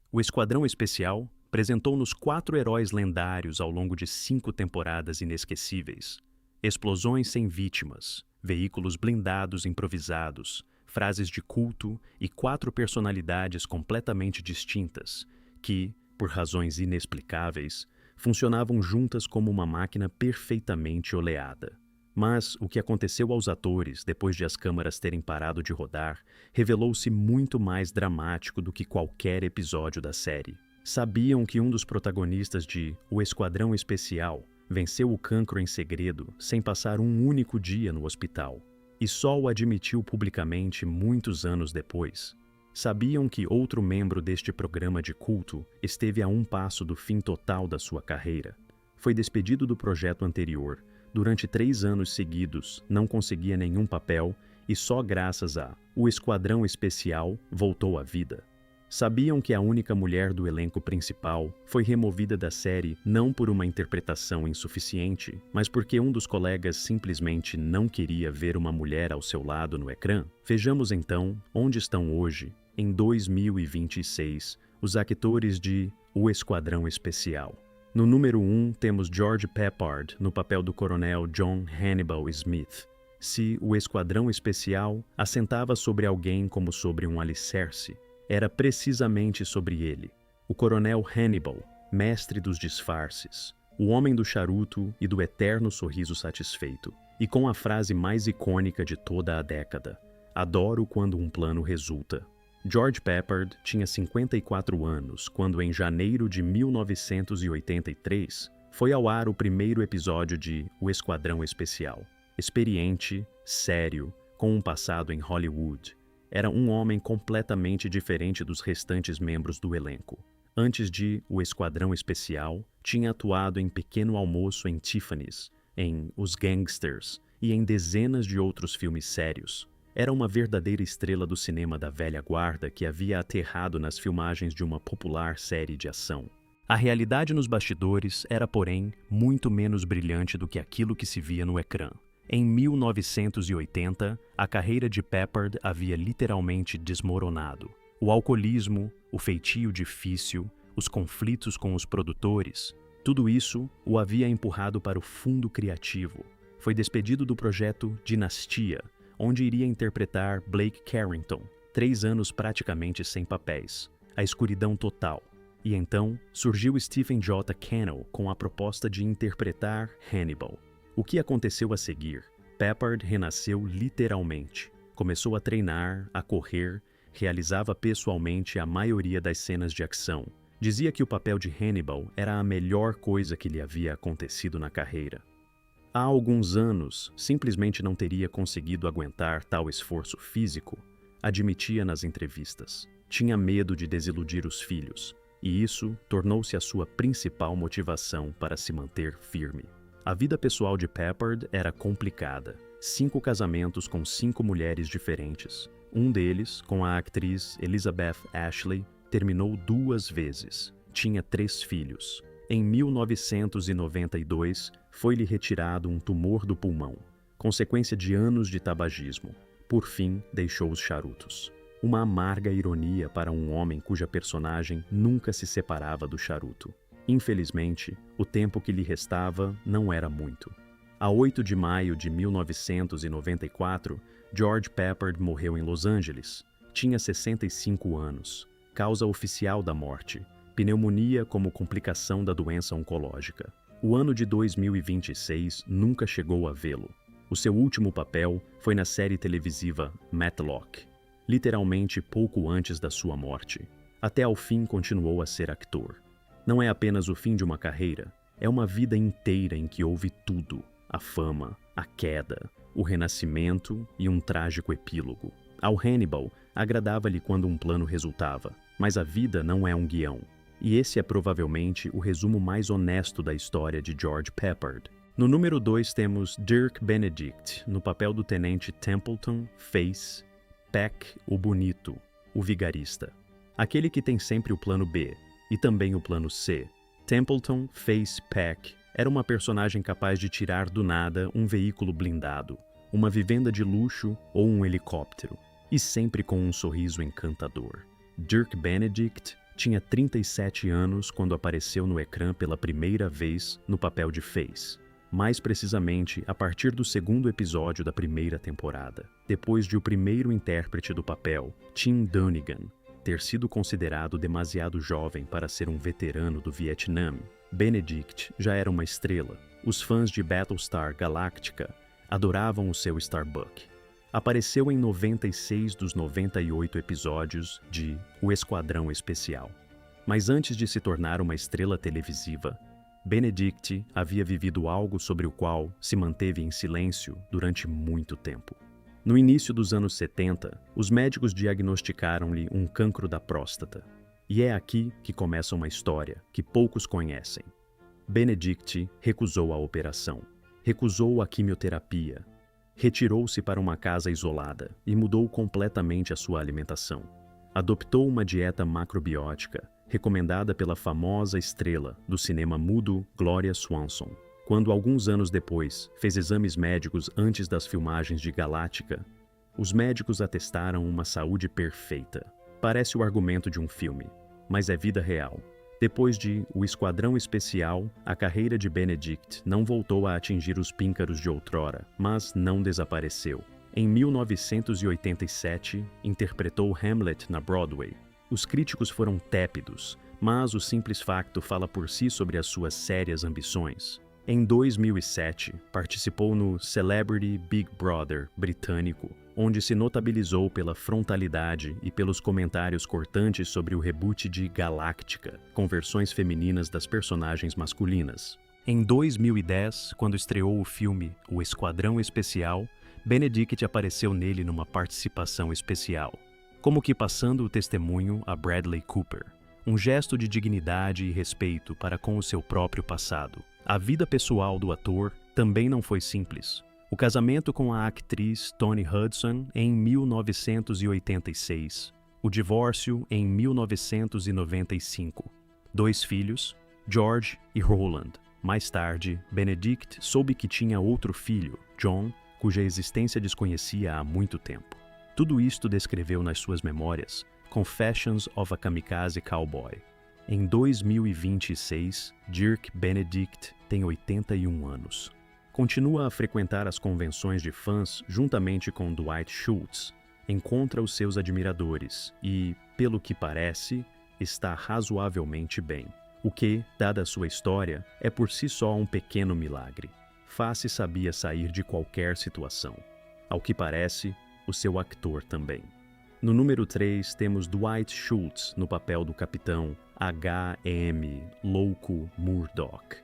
O Esquadrão Especial apresentou-nos 4 heróis lendários ao longo de 5 temporadas inesquecíveis. Explosões sem vítimas, veículos blindados improvisados, frases de culto e 4 personalidades completamente distintas que, por razões inexplicáveis, funcionavam juntas como uma máquina perfeitamente oleada. Mas o que aconteceu aos atores depois de as câmaras terem parado de rodar revelou-se muito mais dramático do que qualquer episódio da série. Sabiam que um dos protagonistas de O Esquadrão Especial venceu o cancro em segredo sem passar um único dia no hospital, e só o admitiu publicamente muitos anos depois. Sabiam que outro membro deste programa de culto esteve a um passo do fim total da sua carreira. Foi despedido do projeto anterior. Durante 3 anos seguidos, não conseguia nenhum papel e só graças a O Esquadrão Especial voltou à vida. Sabiam que a única mulher do elenco principal foi removida da série não por uma interpretação insuficiente, mas porque um dos colegas simplesmente não queria ver uma mulher ao seu lado no ecrã? Vejamos então onde estão hoje, em 2026, os atores de O Esquadrão Especial. No número 1 temos George Peppard no papel do coronel John Hannibal Smith. Se o Esquadrão Especial assentava sobre alguém como sobre um alicerce, era precisamente sobre ele, o coronel Hannibal, mestre dos disfarces, o homem do charuto e do eterno sorriso satisfeito, e com a frase mais icônica de toda a década: "Adoro quando um plano resulta." George Peppard tinha 54 anos quando, em janeiro de 1983, foi ao ar o primeiro episódio de O Esquadrão Especial. Experiente, sério, com um passado em Hollywood, era um homem completamente diferente dos restantes membros do elenco. Antes de O Esquadrão Especial, tinha atuado em Pequeno Almoço em Tiffany's, em Os Gangsters e em dezenas de outros filmes sérios. Era uma verdadeira estrela do cinema da velha guarda que havia aterrado nas filmagens de uma popular série de ação. A realidade nos bastidores era, porém, muito menos brilhante do que aquilo que se via no ecrã. Em 1980, a carreira de Peppard havia literalmente desmoronado. O alcoolismo, o feitio difícil, os conflitos com os produtores, tudo isso o havia empurrado para o fundo criativo. Foi despedido do projeto Dinastia, onde iria interpretar Blake Carrington, 3 anos praticamente sem papéis, a escuridão total. E então surgiu Stephen J. Cannell com a proposta de interpretar Hannibal. O que aconteceu a seguir? Peppard renasceu literalmente. Começou a treinar, a correr, realizava pessoalmente a maioria das cenas de ação. Dizia que o papel de Hannibal era a melhor coisa que lhe havia acontecido na carreira. Há alguns anos, simplesmente não teria conseguido aguentar tal esforço físico, admitia nas entrevistas. Tinha medo de desiludir os filhos, e isso tornou-se a sua principal motivação para se manter firme. A vida pessoal de Peppard era complicada. 5 casamentos com 5 mulheres diferentes. Um deles, com a atriz Elizabeth Ashley, terminou 2 vezes. Tinha 3 filhos. Em 1992, foi-lhe retirado um tumor do pulmão, consequência de anos de tabagismo. Por fim, deixou os charutos. Uma amarga ironia para um homem cuja personagem nunca se separava do charuto. Infelizmente, o tempo que lhe restava não era muito. A 8 de maio de 1994, George Peppard morreu em Los Angeles. Tinha 65 anos. Causa oficial da morte: pneumonia como complicação da doença oncológica. O ano de 2026 nunca chegou a vê-lo. O seu último papel foi na série televisiva Matlock, literalmente pouco antes da sua morte. Até ao fim continuou a ser ator. Não é apenas o fim de uma carreira, é uma vida inteira em que houve tudo: a fama, a queda, o renascimento e um trágico epílogo. Ao Hannibal, agradava-lhe quando um plano resultava, mas a vida não é um guião. E esse é provavelmente o resumo mais honesto da história de George Peppard. No número 2 temos Dirk Benedict, no papel do tenente Templeton Face Peck, o Bonito, o vigarista. Aquele que tem sempre o plano B, e também o plano C. Templeton Face Peck era uma personagem capaz de tirar do nada um veículo blindado, uma vivenda de luxo ou um helicóptero, e sempre com um sorriso encantador. Dirk Benedict tinha 37 anos quando apareceu no ecrã pela primeira vez no papel de Face. Mais precisamente, a partir do segundo episódio da primeira temporada, depois de o primeiro intérprete do papel, Tim Dunnigan, ter sido considerado demasiado jovem para ser um veterano do Vietnã. Benedict já era uma estrela. Os fãs de Battlestar Galactica adoravam o seu Starbuck. Apareceu em 96 dos 98 episódios de O Esquadrão Especial. Mas antes de se tornar uma estrela televisiva, Benedict havia vivido algo sobre o qual se manteve em silêncio durante muito tempo. No início dos anos 70, os médicos diagnosticaram-lhe um cancro da próstata. E é aqui que começa uma história que poucos conhecem. Benedict recusou a operação, recusou a quimioterapia, retirou-se para uma casa isolada e mudou completamente a sua alimentação. Adoptou uma dieta macrobiótica, recomendada pela famosa estrela do cinema mudo Gloria Swanson. Quando, alguns anos depois, fez exames médicos antes das filmagens de Galáctica, os médicos atestaram uma saúde perfeita. Parece o argumento de um filme, mas é vida real. Depois de O Esquadrão Especial, a carreira de Benedict não voltou a atingir os píncaros de outrora, mas não desapareceu. Em 1987, interpretou Hamlet na Broadway. Os críticos foram tépidos, mas o simples facto fala por si sobre as suas sérias ambições. Em 2007, participou no Celebrity Big Brother britânico, onde se notabilizou pela frontalidade e pelos comentários cortantes sobre o reboot de Galáctica, com versões femininas das personagens masculinas. Em 2010, quando estreou o filme O Esquadrão Especial, Benedict apareceu nele numa participação especial, como que passando o testemunho a Bradley Cooper. Um gesto de dignidade e respeito para com o seu próprio passado. A vida pessoal do ator também não foi simples. O casamento com a atriz Toni Hudson em 1986. O divórcio em 1995. 2 filhos, George e Roland. Mais tarde, Benedict soube que tinha outro filho, John, cuja existência desconhecia há muito tempo. Tudo isto descreveu nas suas memórias, Confessions of a Kamikaze Cowboy. Em 2026, Dirk Benedict tem 81 anos. Continua a frequentar as convenções de fãs juntamente com Dwight Schultz, encontra os seus admiradores e, pelo que parece, está razoavelmente bem. O que, dada a sua história, é por si só um pequeno milagre. Face sabia sair de qualquer situação. Ao que parece, o seu actor também. No número 3, temos Dwight Schultz no papel do capitão H.M. Louco Murdoch.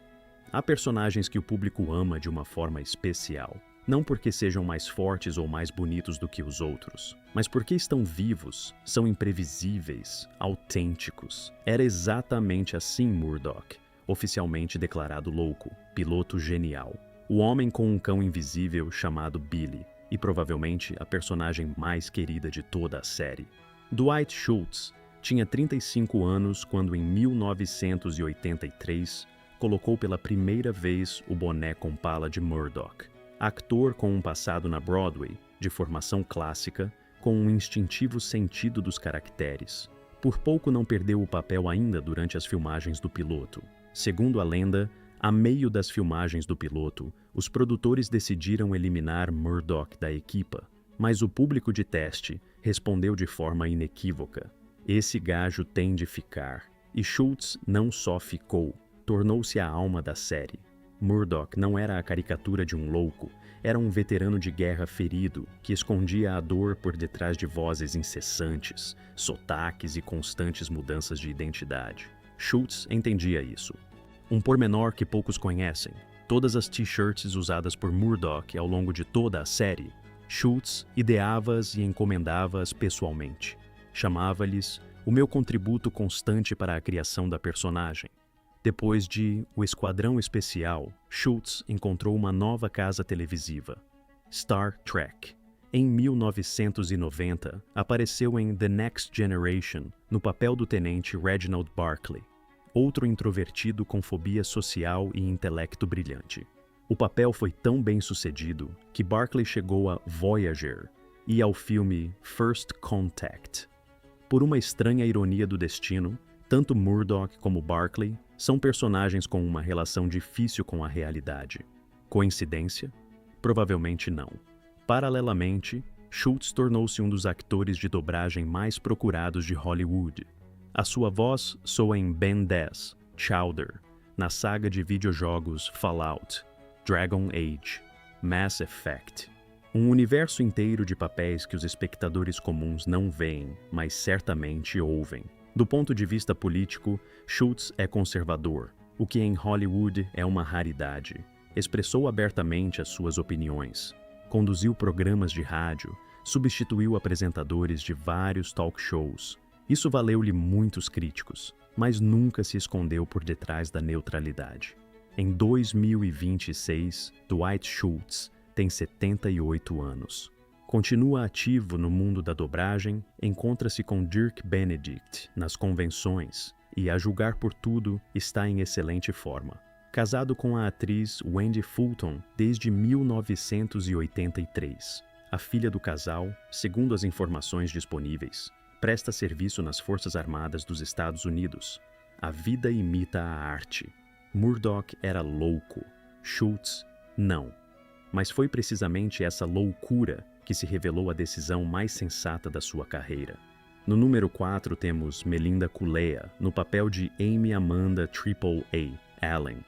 Há personagens que o público ama de uma forma especial, não porque sejam mais fortes ou mais bonitos do que os outros, mas porque estão vivos, são imprevisíveis, autênticos. Era exatamente assim Murdoch, oficialmente declarado louco, piloto genial, o homem com um cão invisível chamado Billy, e provavelmente a personagem mais querida de toda a série. Dwight Schultz tinha 35 anos quando, em 1983, colocou pela primeira vez o boné com pala de Murdoch. Actor com um passado na Broadway, de formação clássica, com um instintivo sentido dos caracteres. Por pouco não perdeu o papel ainda durante as filmagens do piloto. Segundo a lenda, a meio das filmagens do piloto, os produtores decidiram eliminar Murdoch da equipa, mas o público de teste respondeu de forma inequívoca: esse gajo tem de ficar. E Schultz não só ficou, tornou-se a alma da série. Murdoch não era a caricatura de um louco, era um veterano de guerra ferido que escondia a dor por detrás de vozes incessantes, sotaques e constantes mudanças de identidade. Schultz entendia isso. Um pormenor que poucos conhecem: todas as t-shirts usadas por Murdoch ao longo de toda a série, Schultz ideava-as e encomendava-as pessoalmente. Chamava-lhes o meu contributo constante para a criação da personagem. Depois de O Esquadrão Especial, Schultz encontrou uma nova casa televisiva, Star Trek. Em 1990, apareceu em The Next Generation, no papel do tenente Reginald Barclay, outro introvertido com fobia social e intelecto brilhante. O papel foi tão bem sucedido que Barclay chegou a Voyager e ao filme First Contact. Por uma estranha ironia do destino, Tanto Murdoch como Barclay são personagens com uma relação difícil com a realidade. Coincidência? Provavelmente não. Paralelamente, Schultz tornou-se um dos atores de dobragem mais procurados de Hollywood. A sua voz soa em Ben 10, Chowder, na saga de videojogos Fallout, Dragon Age, Mass Effect. Um universo inteiro de papéis que os espectadores comuns não veem, mas certamente ouvem. Do ponto de vista político, Schultz é conservador, o que em Hollywood é uma raridade. Expressou abertamente as suas opiniões, conduziu programas de rádio, substituiu apresentadores de vários talk shows. Isso valeu-lhe muitos críticos, mas nunca se escondeu por detrás da neutralidade. Em 2026, Dwight Schultz tem 78 anos. Continua ativo no mundo da dobragem, encontra-se com Dirk Benedict nas convenções e, a julgar por tudo, está em excelente forma. Casado com a atriz Wendy Fulton desde 1983. A filha do casal, segundo as informações disponíveis, presta serviço nas Forças Armadas dos Estados Unidos. A vida imita a arte. Murdoch era louco, Schultz não. Mas foi precisamente essa loucura que se revelou a decisão mais sensata da sua carreira. No número 4 temos Melinda Culea, no papel de Amy Amanda AAA Allen.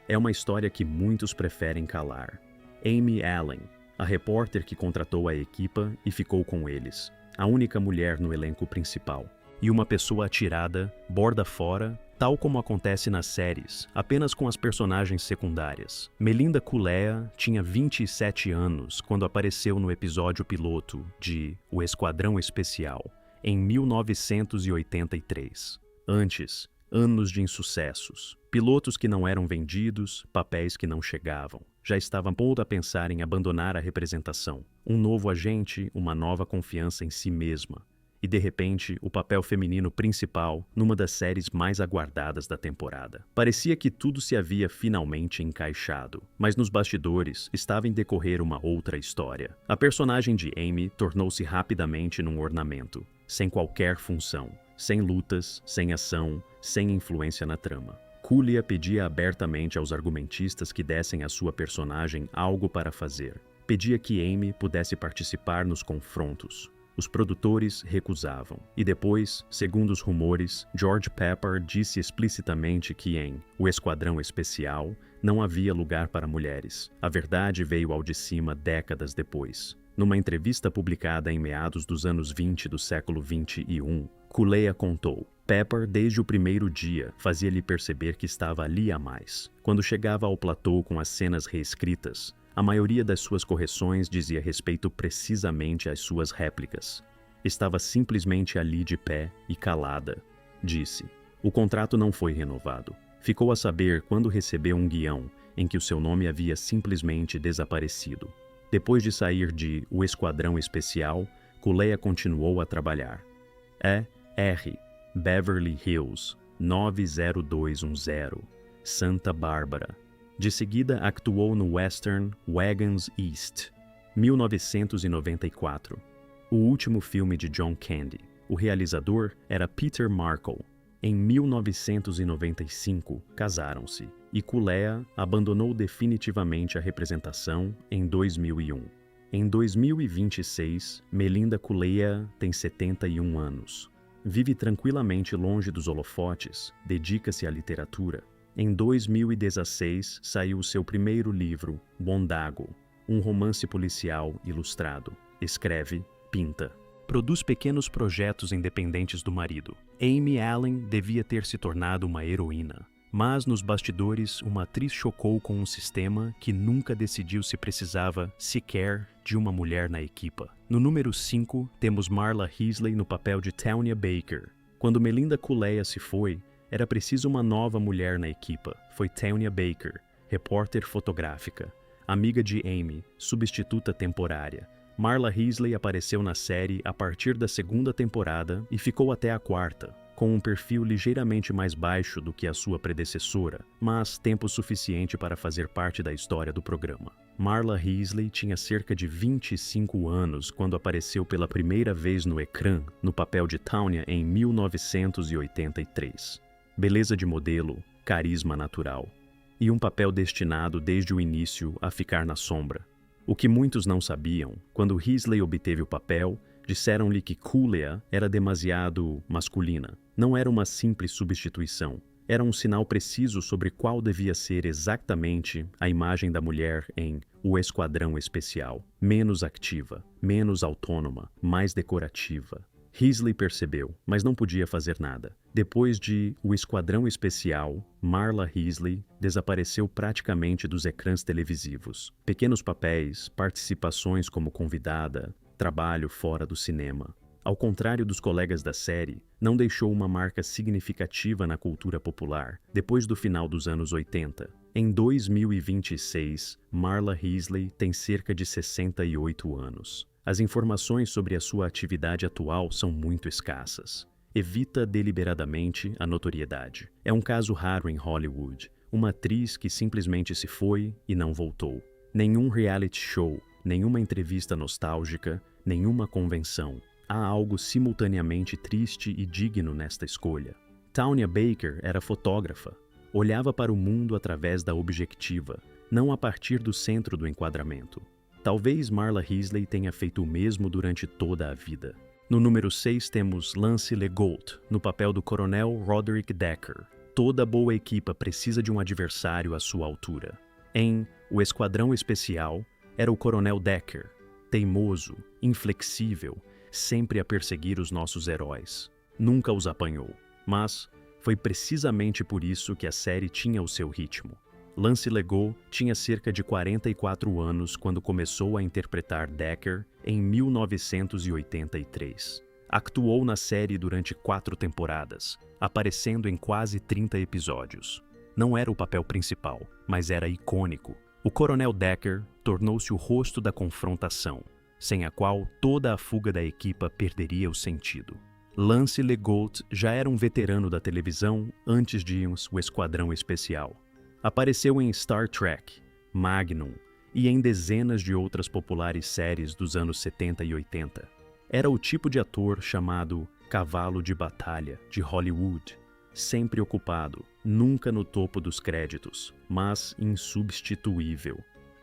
É uma história que muitos preferem calar. Amy Allen, a repórter que contratou a equipa e ficou com eles, a única mulher no elenco principal. E uma pessoa atirada, borda fora, tal como acontece nas séries, apenas com as personagens secundárias. Melinda Culea tinha 27 anos quando apareceu no episódio piloto de O Esquadrão Especial, em 1983. Antes, anos de insucessos, pilotos que não eram vendidos, papéis que não chegavam. Já estava pouco a pensar em abandonar a representação. Um novo agente, uma nova confiança em si mesma. E, de repente, o papel feminino principal numa das séries mais aguardadas da temporada. Parecia que tudo se havia finalmente encaixado, mas nos bastidores estava em decorrer uma outra história. A personagem de Amy tornou-se rapidamente num ornamento, sem qualquer função, sem lutas, sem ação, sem influência na trama. Culea pedia abertamente aos argumentistas que dessem à sua personagem algo para fazer. Pedia que Amy pudesse participar nos confrontos. Os produtores recusavam. E depois, segundo os rumores, George Pepper disse explicitamente que em O Esquadrão Especial não havia lugar para mulheres. A verdade veio ao de cima décadas depois. Numa entrevista publicada em meados dos anos 20 do século XXI, Culea contou: Pepper, desde o primeiro dia, fazia-lhe perceber que estava ali a mais. Quando chegava ao platô com as cenas reescritas, a maioria das suas correções dizia respeito precisamente às suas réplicas. Estava simplesmente ali de pé e calada, disse. O contrato não foi renovado. Ficou a saber quando recebeu um guião em que o seu nome havia simplesmente desaparecido. Depois de sair de O Esquadrão Especial, Culea continuou a trabalhar. R. Beverly Hills, 90210, Santa Bárbara. De seguida, actuou no western Wagons East, 1994, o último filme de John Candy. O realizador era Peter Markle. Em 1995, casaram-se, e Culea abandonou definitivamente a representação em 2001. Em 2026, Melinda Culea tem 71 anos. Vive tranquilamente longe dos holofotes, dedica-se à literatura. Em 2016, saiu seu primeiro livro, Bondago, um romance policial ilustrado. Escreve, pinta. Produz pequenos projetos independentes do marido. Amy Allen devia ter se tornado uma heroína. Mas, nos bastidores, uma atriz chocou com um sistema que nunca decidiu se precisava, sequer, de uma mulher na equipa. No número 5, temos Marla Heasley no papel de Tanya Baker. Quando Melinda Culea se foi, era preciso uma nova mulher na equipa. Foi Tanya Baker, repórter fotográfica, amiga de Amy, substituta temporária. Marla Heasley apareceu na série a partir da segunda temporada e ficou até a quarta. com um perfil ligeiramente mais baixo do que a sua predecessora, mas tempo suficiente para fazer parte da história do programa. Marla Heasley tinha cerca de 25 anos quando apareceu pela primeira vez no ecrã no papel de Tanya em 1983. Beleza de modelo, carisma natural. E um papel destinado desde o início a ficar na sombra. O que muitos não sabiam, quando Heasley obteve o papel, disseram-lhe que Coolia era demasiado masculina. Não era uma simples substituição. Era um sinal preciso sobre qual devia ser exatamente a imagem da mulher em O Esquadrão Especial. Menos ativa, menos autônoma, mais decorativa. Heasley percebeu, mas não podia fazer nada. Depois de O Esquadrão Especial, Marla Heasley desapareceu praticamente dos ecrãs televisivos. Pequenos papéis, participações como convidada, trabalho fora do cinema. Ao contrário dos colegas da série, não deixou uma marca significativa na cultura popular depois do final dos anos 80. Em 2026, Marla Heasley tem cerca de 68 anos. As informações sobre a sua atividade atual são muito escassas. Evita deliberadamente a notoriedade. É um caso raro em Hollywood. Uma atriz que simplesmente se foi e não voltou. Nenhum reality show, nenhuma entrevista nostálgica, nenhuma convenção. Há algo simultaneamente triste e digno nesta escolha. Tanya Baker era fotógrafa. Olhava para o mundo através da objetiva, não a partir do centro do enquadramento. Talvez Marla Heasley tenha feito o mesmo durante toda a vida. No número 6 temos Lance Legault, no papel do coronel Roderick Decker. Toda boa equipa precisa de um adversário à sua altura. Em O Esquadrão Especial, era o coronel Decker, teimoso, inflexível, sempre a perseguir os nossos heróis. Nunca os apanhou, mas foi precisamente por isso que a série tinha o seu ritmo. Lance Legault tinha cerca de 44 anos quando começou a interpretar Decker em 1983. Actuou na série durante 4 temporadas, aparecendo em quase 30 episódios. Não era o papel principal, mas era icônico. O coronel Decker tornou-se o rosto da confrontação, sem a qual toda a fuga da equipa perderia o sentido. Lance Legault já era um veterano da televisão antes de O Esquadrão Especial. Apareceu em Star Trek, Magnum e em dezenas de outras populares séries dos anos 70 e 80. Era o tipo de ator chamado cavalo de batalha de Hollywood, sempre ocupado, nunca no topo dos créditos, mas insubstituível.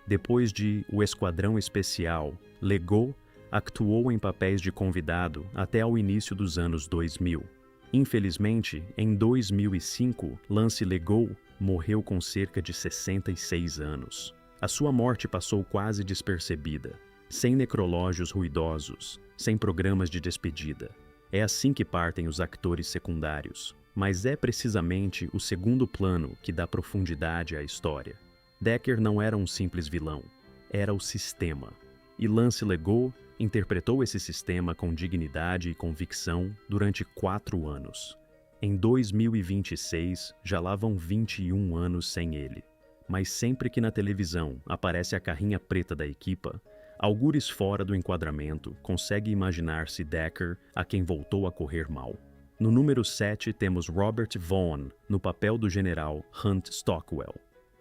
Depois de O Esquadrão Especial, Legault actuou em papéis de convidado até ao início dos anos 2000. Infelizmente, em 2005, Lance Legault morreu com cerca de 66 anos. A sua morte passou quase despercebida, sem necrológios ruidosos, sem programas de despedida. É assim que partem os atores secundários, mas é precisamente o segundo plano que dá profundidade à história. Decker não era um simples vilão, era o sistema. E Lance Legault interpretou esse sistema com dignidade e convicção durante 4 anos. Em 2026, já lá vão 21 anos sem ele. Mas sempre que na televisão aparece a carrinha preta da equipa, algures fora do enquadramento consegue imaginar-se Decker a quem voltou a correr mal. No número 7 temos Robert Vaughn, no papel do general Hunt Stockwell.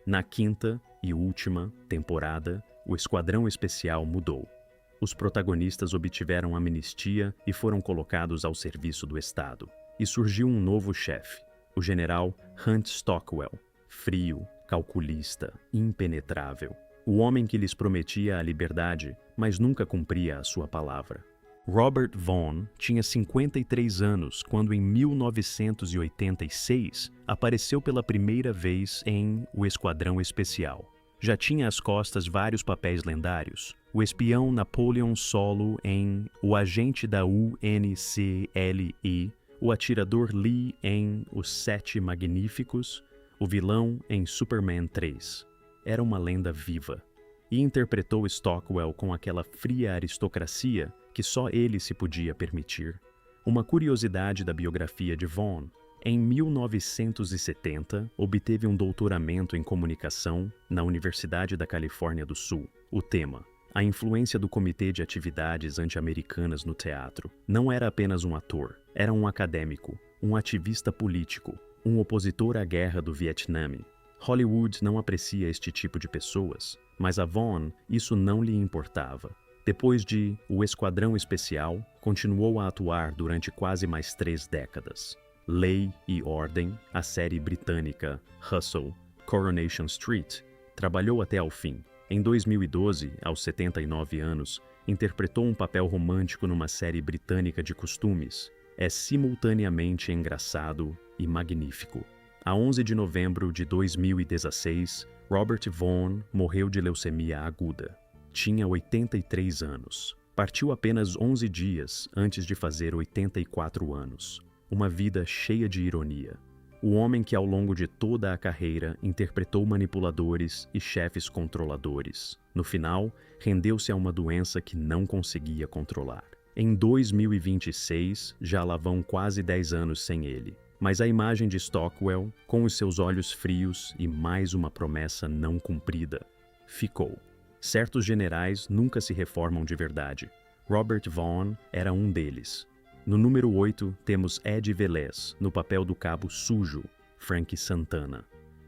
Na 5ª e última temporada, o Esquadrão Especial mudou. Os protagonistas obtiveram amnistia e foram colocados ao serviço do Estado. E surgiu um novo chefe, o general Hunt Stockwell, frio, calculista, impenetrável. O homem que lhes prometia a liberdade, mas nunca cumpria a sua palavra. Robert Vaughn tinha 53 anos quando, em 1986, apareceu pela primeira vez em O Esquadrão Especial. Já tinha às costas vários papéis lendários. O espião Napoleon Solo em O Agente da UNCLI, o atirador Lee em Os 7 Magníficos, o vilão em Superman 3. Era uma lenda viva. E interpretou Stockwell com aquela fria aristocracia que só ele se podia permitir. Uma curiosidade da biografia de Vaughn: em 1970, obteve um doutoramento em comunicação na Universidade da Califórnia do Sul. O tema: a influência do Comitê de Atividades Anti-Americanas no teatro. Não era apenas um ator, era um acadêmico, um ativista político, um opositor à guerra do Vietnã. Hollywood não aprecia este tipo de pessoas, mas a Vaughn isso não lhe importava. Depois de O Esquadrão Especial, continuou a atuar durante quase mais 3 décadas. Lei e Ordem, a série britânica Hustle, Coronation Street, trabalhou até ao fim. Em 2012, aos 79 anos, interpretou um papel romântico numa série britânica de costumes. É simultaneamente engraçado e magnífico. A 11 de novembro de 2016, Robert Vaughn morreu de leucemia aguda. Tinha 83 anos. Partiu apenas 11 dias antes de fazer 84 anos. Uma vida cheia de ironia. O homem que ao longo de toda a carreira interpretou manipuladores e chefes controladores. No final, rendeu-se a uma doença que não conseguia controlar. Em 2026, já lá vão quase 10 anos sem ele. Mas a imagem de Stockwell, com os seus olhos frios e mais uma promessa não cumprida, ficou. Certos generais nunca se reformam de verdade. Robert Vaughn era um deles. No número 8, temos Ed Velez, no papel do cabo sujo, Frank Santana.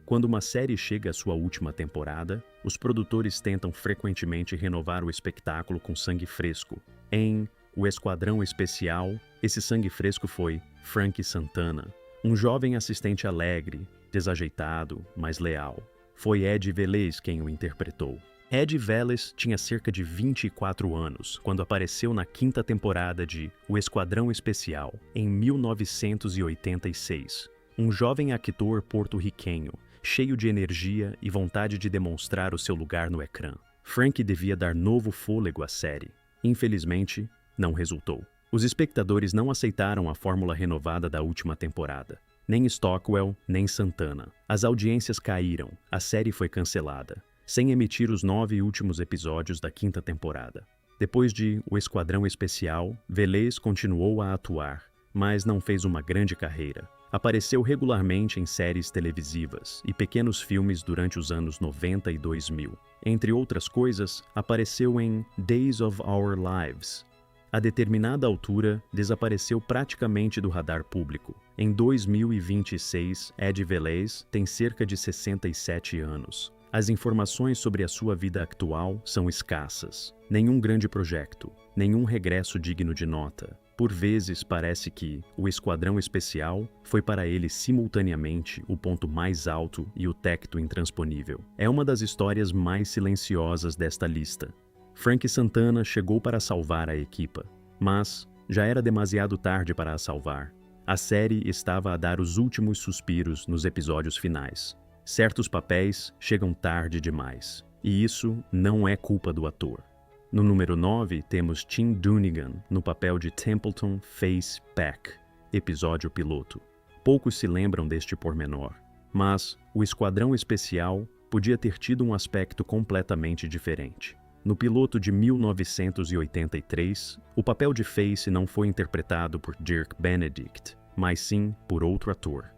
Quando uma série chega à sua última temporada, os produtores tentam frequentemente renovar o espectáculo com sangue fresco. Em O Esquadrão Especial, esse sangue fresco foi Frank Santana, um jovem assistente alegre, desajeitado, mas leal. Foi Ed Velez quem o interpretou. Ed Velez tinha cerca de 24 anos quando apareceu na 5ª temporada de O Esquadrão Especial, em 1986. Um jovem ator porto-riquenho, cheio de energia e vontade de demonstrar o seu lugar no ecrã. Frank devia dar novo fôlego à série. Infelizmente, não resultou. Os espectadores não aceitaram a fórmula renovada da última temporada. Nem Stockwell, nem Santana. As audiências caíram, a série foi cancelada, sem emitir os 9 últimos episódios da 5ª temporada. Depois de O Esquadrão Especial, Velez continuou a atuar, mas não fez uma grande carreira. Apareceu regularmente em séries televisivas e pequenos filmes durante os anos 90 e 2000. Entre outras coisas, apareceu em Days of Our Lives. A determinada altura, desapareceu praticamente do radar público. Em 2026, Ed Velez tem cerca de 67 anos. As informações sobre a sua vida atual são escassas. Nenhum grande projeto, nenhum regresso digno de nota. Por vezes parece que O Esquadrão Especial foi para ele simultaneamente o ponto mais alto e o tecto intransponível. É uma das histórias mais silenciosas desta lista. Frank Santana chegou para salvar a equipa, mas já era demasiado tarde para a salvar. A série estava a dar os últimos suspiros nos episódios finais. Certos papéis chegam tarde demais, e isso não é culpa do ator. No número 9, temos Tim Dunnigan no papel de Templeton Face Pack, episódio piloto. Poucos se lembram deste pormenor, mas O Esquadrão Especial podia ter tido um aspecto completamente diferente. No piloto de 1983, o papel de Face não foi interpretado por Dirk Benedict, mas sim por outro ator,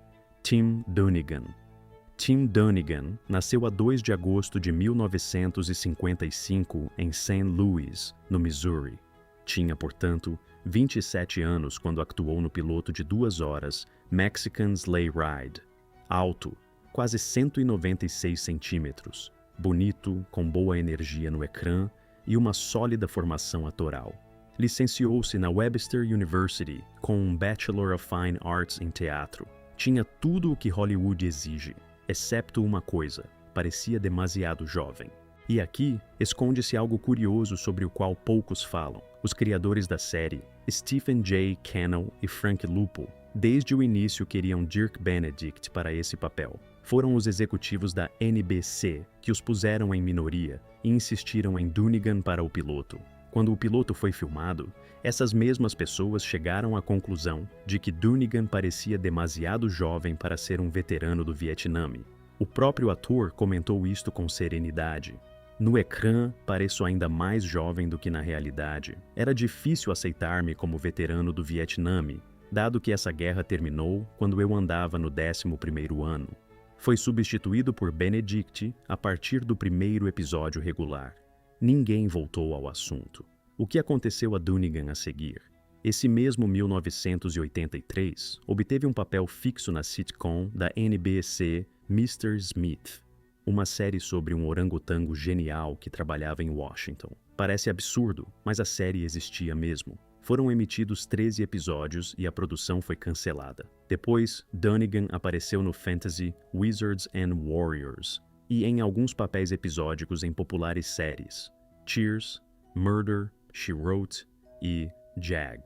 Tim Dunnigan. Tim Dunnigan nasceu a 2 de agosto de 1955 em St. Louis, no Missouri. Tinha, portanto, 27 anos quando actuou no piloto de 2 horas Mexican Sleigh Ride. Alto, quase 196 centímetros, bonito, com boa energia no ecrã e uma sólida formação atoral. Licenciou-se na Webster University com um Bachelor of Fine Arts em teatro. Tinha tudo o que Hollywood exige, excepto uma coisa: parecia demasiado jovem. E aqui esconde-se algo curioso sobre o qual poucos falam. Os criadores da série, Stephen J. Cannell e Frank Lupo, desde o início queriam Dirk Benedict para esse papel. Foram os executivos da NBC que os puseram em minoria e insistiram em Dunnigan para o piloto. Quando o piloto foi filmado, essas mesmas pessoas chegaram à conclusão de que Dunnigan parecia demasiado jovem para ser um veterano do Vietnã. O próprio ator comentou isto com serenidade. No ecrã, pareço ainda mais jovem do que na realidade. Era difícil aceitar-me como veterano do Vietnã, dado que essa guerra terminou quando eu andava no 11º ano. Foi substituído por Benedict a partir do 1º episódio regular. Ninguém voltou ao assunto. O que aconteceu a Dunnigan a seguir? Esse mesmo 1983 obteve um papel fixo na sitcom da NBC Mr. Smith, uma série sobre um orangotango genial que trabalhava em Washington. Parece absurdo, mas a série existia mesmo. Foram emitidos 13 episódios e a produção foi cancelada. Depois, Dunnigan apareceu no fantasy Wizards and Warriors e em alguns papéis episódicos em populares séries Cheers, Murder, She Wrote e Jag.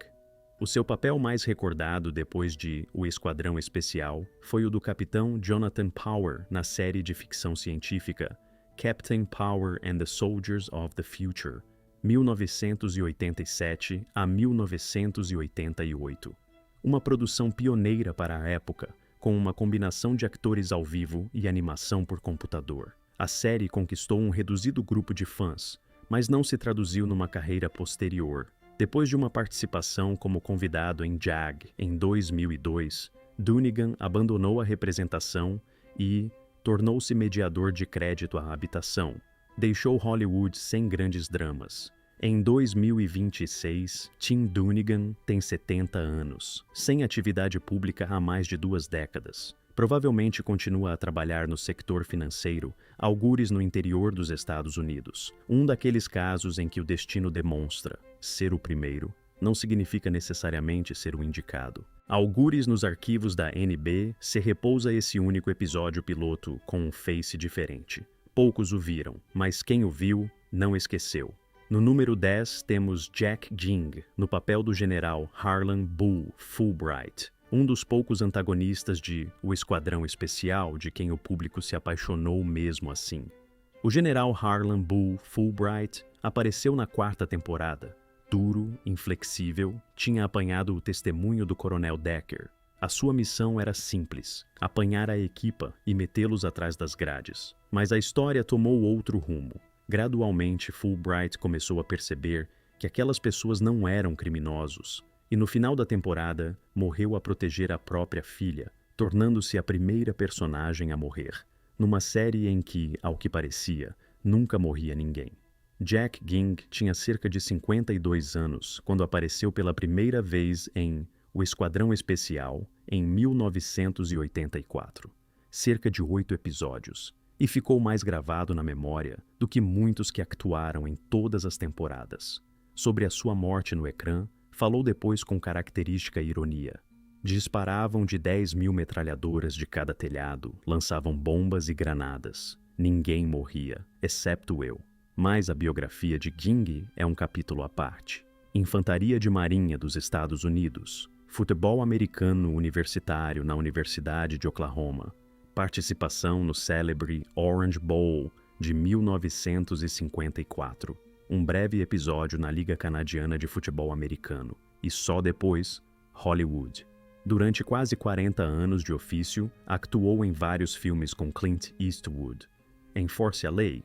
O seu papel mais recordado depois de O Esquadrão Especial foi o do Capitão Jonathan Power na série de ficção científica Captain Power and the Soldiers of the Future, 1987 a 1988. Uma produção pioneira para a época, com uma combinação de atores ao vivo e animação por computador. A série conquistou um reduzido grupo de fãs, mas não se traduziu numa carreira posterior. Depois de uma participação como convidado em Jag em 2002, Dunnigan abandonou a representação e tornou-se mediador de crédito à habitação. Deixou Hollywood sem grandes dramas. Em 2026, Tim Dunnigan tem 70 anos, sem atividade pública há mais de 2 décadas. Provavelmente continua a trabalhar no sector financeiro, algures no interior dos Estados Unidos. Um daqueles casos em que o destino demonstra ser o primeiro não significa necessariamente ser o indicado. Algures nos arquivos da NB se repousa esse único episódio piloto com um face diferente. Poucos o viram, mas quem o viu não esqueceu. No número 10 temos Jack Ging, no papel do general Harlan Bull Fulbright, um dos poucos antagonistas de O Esquadrão Especial de quem o público se apaixonou mesmo assim. O general Harlan Bull Fulbright apareceu na 4ª temporada. Duro, inflexível, tinha apanhado o testemunho do coronel Decker. A sua missão era simples, apanhar a equipa e metê-los atrás das grades. Mas a história tomou outro rumo. Gradualmente, Fulbright começou a perceber que aquelas pessoas não eram criminosos, e no final da temporada, morreu a proteger a própria filha, tornando-se a primeira personagem a morrer, numa série em que, ao que parecia, nunca morria ninguém. Jack Ging tinha cerca de 52 anos quando apareceu pela primeira vez em O Esquadrão Especial, em 1984. Cerca de 8 episódios. E ficou mais gravado na memória do que muitos que actuaram em todas as temporadas. Sobre a sua morte no ecrã, falou depois com característica ironia. Disparavam de 10.000 metralhadoras de cada telhado, lançavam bombas e granadas. Ninguém morria, exceto eu. Mas a biografia de Ging é um capítulo à parte. Infantaria de Marinha dos Estados Unidos, futebol americano universitário na Universidade de Oklahoma, participação no célebre Orange Bowl de 1954, um breve episódio na Liga Canadiana de Futebol Americano, e só depois, Hollywood. Durante quase 40 anos de ofício, actuou em vários filmes com Clint Eastwood, Enforce a Lei,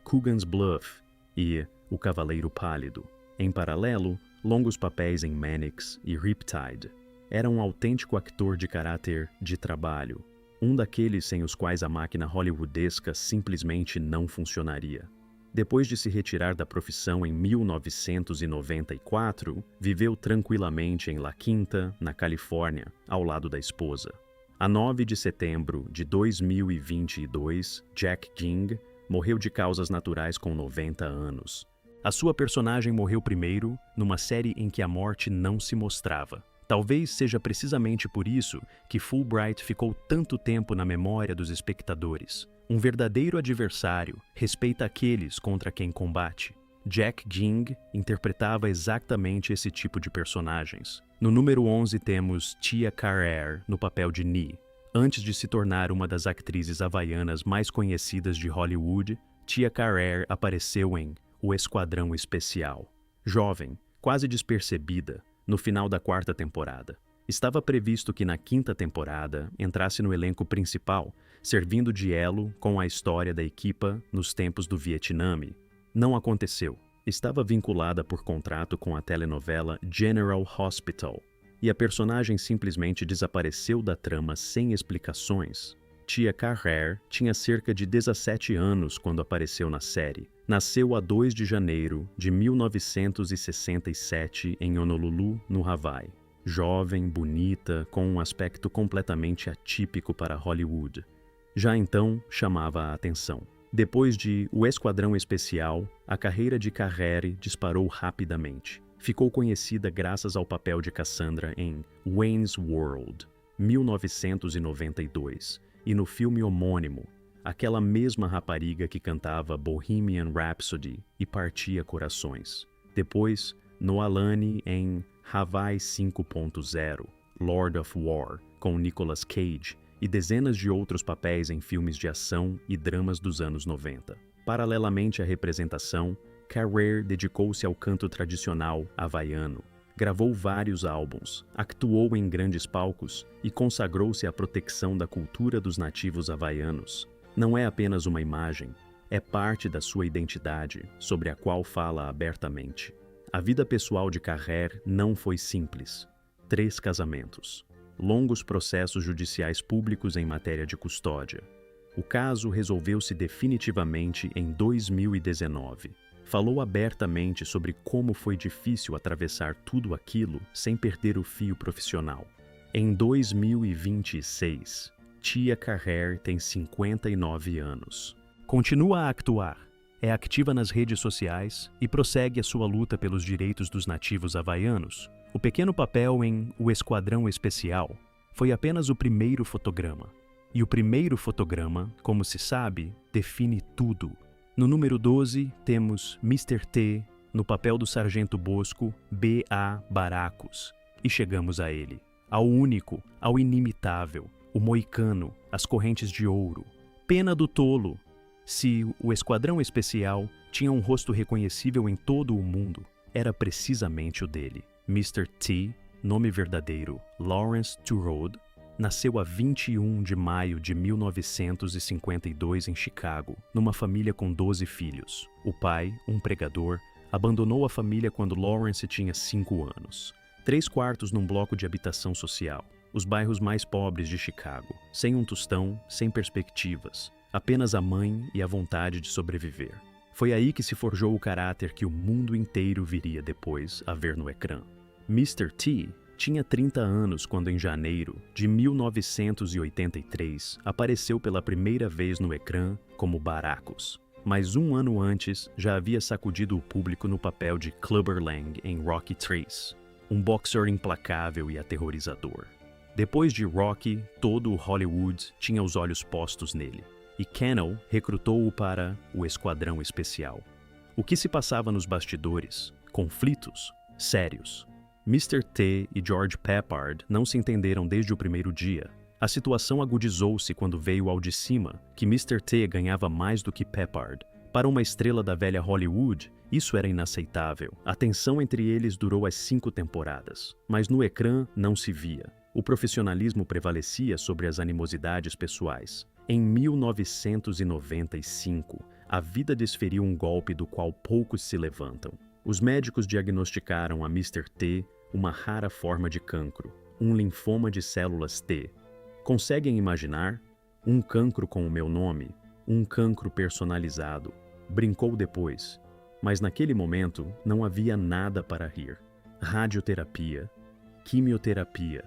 Coogan's Bluff e O Cavaleiro Pálido. Em paralelo, longos papéis em Mannix e Riptide. Era um autêntico ator de caráter de trabalho, um daqueles sem os quais a máquina hollywoodesca simplesmente não funcionaria. Depois de se retirar da profissão em 1994, viveu tranquilamente em La Quinta, na Califórnia, ao lado da esposa. A 9 de setembro de 2022, Jack Ging morreu de causas naturais com 90 anos. A sua personagem morreu primeiro numa série em que a morte não se mostrava. Talvez seja precisamente por isso que Fulbright ficou tanto tempo na memória dos espectadores. Um verdadeiro adversário respeita aqueles contra quem combate. Jack Ging interpretava exatamente esse tipo de personagens. No número 11 temos Tia Carrere no papel de Nee. Antes de se tornar uma das atrizes havaianas mais conhecidas de Hollywood, Tia Carrere apareceu em O Esquadrão Especial. Jovem, quase despercebida, no final da 4ª temporada. Estava previsto que na 5ª temporada entrasse no elenco principal, servindo de elo com a história da equipa nos tempos do Vietnã. Não aconteceu. Estava vinculada por contrato com a telenovela General Hospital, e a personagem simplesmente desapareceu da trama sem explicações. Tia Carrere tinha cerca de 17 anos quando apareceu na série, Nasceu a 2 de janeiro de 1967 em Honolulu, no Hawaii. Jovem, bonita, com um aspecto completamente atípico para Hollywood. Já então chamava a atenção. Depois de O Esquadrão Especial, a carreira de Carrere disparou rapidamente. Ficou conhecida graças ao papel de Cassandra em Wayne's World, 1992, e no filme homônimo, aquela mesma rapariga que cantava Bohemian Rhapsody e partia corações. Depois, Noalani em Hawaii 5.0, Lord of War, com Nicolas Cage, e dezenas de outros papéis em filmes de ação e dramas dos anos 90. Paralelamente à representação, Carrere dedicou-se ao canto tradicional havaiano, gravou vários álbuns, actuou em grandes palcos e consagrou-se à proteção da cultura dos nativos havaianos. Não é apenas uma imagem, é parte da sua identidade, sobre a qual fala abertamente. A vida pessoal de Carrere não foi simples. 3 casamentos. Longos processos judiciais públicos em matéria de custódia. O caso resolveu-se definitivamente em 2019. Falou abertamente sobre como foi difícil atravessar tudo aquilo sem perder o fio profissional. Em 2026, Tia Carrere tem 59 anos. Continua a actuar, é ativa nas redes sociais e prossegue a sua luta pelos direitos dos nativos havaianos. O pequeno papel em O Esquadrão Especial foi apenas o primeiro fotograma. E o primeiro fotograma, como se sabe, define tudo. No número 12, temos Mr. T, no papel do Sargento Bosco, B.A. Baracus. E chegamos a ele. Ao único, ao inimitável, o moicano, as correntes de ouro. Pena do tolo! Se o Esquadrão Especial tinha um rosto reconhecível em todo o mundo, era precisamente o dele. Mr. T, nome verdadeiro Lawrence Turod, nasceu a 21 de maio de 1952 em Chicago, numa família com 12 filhos. O pai, um pregador, abandonou a família quando Lawrence tinha 5 anos. 3 quartos num bloco de habitação social, os bairros mais pobres de Chicago, sem um tostão, sem perspectivas, apenas a mãe e a vontade de sobreviver. Foi aí que se forjou o caráter que o mundo inteiro viria depois a ver no ecrã. Mr. T tinha 30 anos quando, em janeiro de 1983, apareceu pela primeira vez no ecrã como Baracus. Mas um ano antes, já havia sacudido o público no papel de Clubber Lang em Rocky III, um boxer implacável e aterrorizador. Depois de Rocky, todo o Hollywood tinha os olhos postos nele, e Cannell recrutou-o para o Esquadrão Especial. O que se passava nos bastidores? Conflitos sérios. Mr. T e George Peppard não se entenderam desde o primeiro dia. A situação agudizou-se quando veio ao de cima que Mr. T ganhava mais do que Peppard. Para uma estrela da velha Hollywood, isso era inaceitável. A tensão entre eles durou as 5 temporadas, mas no ecrã não se via. O profissionalismo prevalecia sobre as animosidades pessoais. Em 1995, a vida desferiu um golpe do qual poucos se levantam. Os médicos diagnosticaram a Mr. T uma rara forma de cancro, um linfoma de células T. Conseguem imaginar? Um cancro com o meu nome, um cancro personalizado. Brincou depois, mas naquele momento não havia nada para rir. Radioterapia, quimioterapia,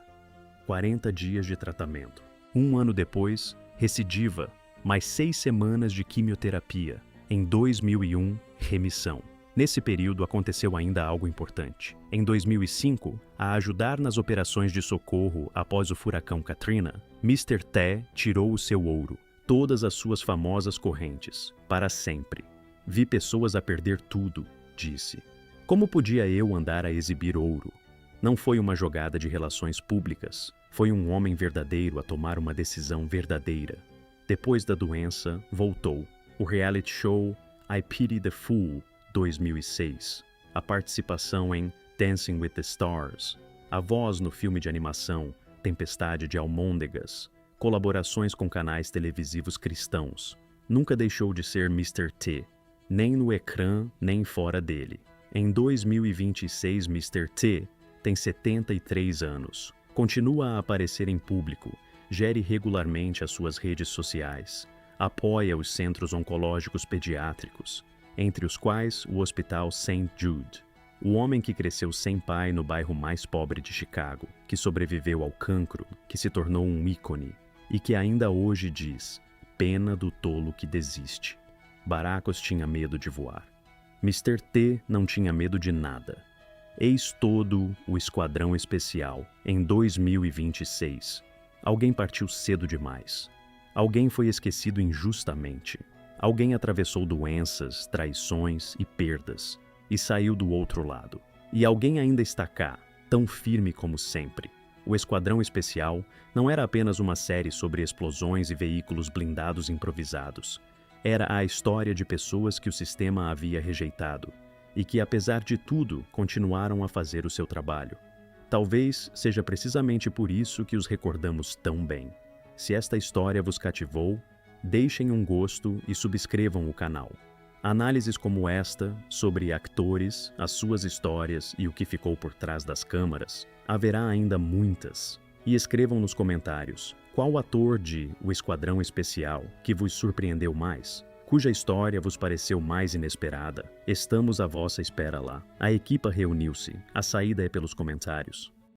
40 dias de tratamento. 1 ano depois, recidiva, mais 6 semanas de quimioterapia. Em 2001, remissão. Nesse período aconteceu ainda algo importante. Em 2005, a ajudar nas operações de socorro após o furacão Katrina, Mr. T tirou o seu ouro, todas as suas famosas correntes, para sempre. Vi pessoas a perder tudo, disse. Como podia eu andar a exibir ouro? Não foi uma jogada de relações públicas, foi um homem verdadeiro a tomar uma decisão verdadeira. Depois da doença, voltou. O reality show I Pity the Fool, 2006. A participação em Dancing with the Stars. A voz no filme de animação Tempestade de Almôndegas. Colaborações com canais televisivos cristãos. Nunca deixou de ser Mr. T, nem no ecrã, nem fora dele. Em 2026, Mr. T tem 73 anos. Continua a aparecer em público, gere regularmente as suas redes sociais, apoia os centros oncológicos pediátricos entre os quais o Hospital St. Jude. O homem que cresceu sem pai no bairro mais pobre de Chicago, que sobreviveu ao cancro, que se tornou um ícone e que ainda hoje diz: pena do tolo que desiste. Baracus tinha medo de voar. Mr. T não tinha medo de nada. Eis todo o Esquadrão Especial em 2026. Alguém partiu cedo demais. Alguém foi esquecido injustamente. Alguém atravessou doenças, traições e perdas e saiu do outro lado. E alguém ainda está cá, tão firme como sempre. O Esquadrão Especial não era apenas uma série sobre explosões e veículos blindados improvisados. Era a história de pessoas que o sistema havia rejeitado e que, apesar de tudo, continuaram a fazer o seu trabalho. Talvez seja precisamente por isso que os recordamos tão bem. Se esta história vos cativou, deixem um gosto e subscrevam o canal. Análises como esta, sobre atores, as suas histórias e o que ficou por trás das câmaras, haverá ainda muitas. E escrevam nos comentários qual ator de O Esquadrão Especial que vos surpreendeu mais, cuja história vos pareceu mais inesperada. Estamos à vossa espera lá. A equipa reuniu-se. A saída é pelos comentários.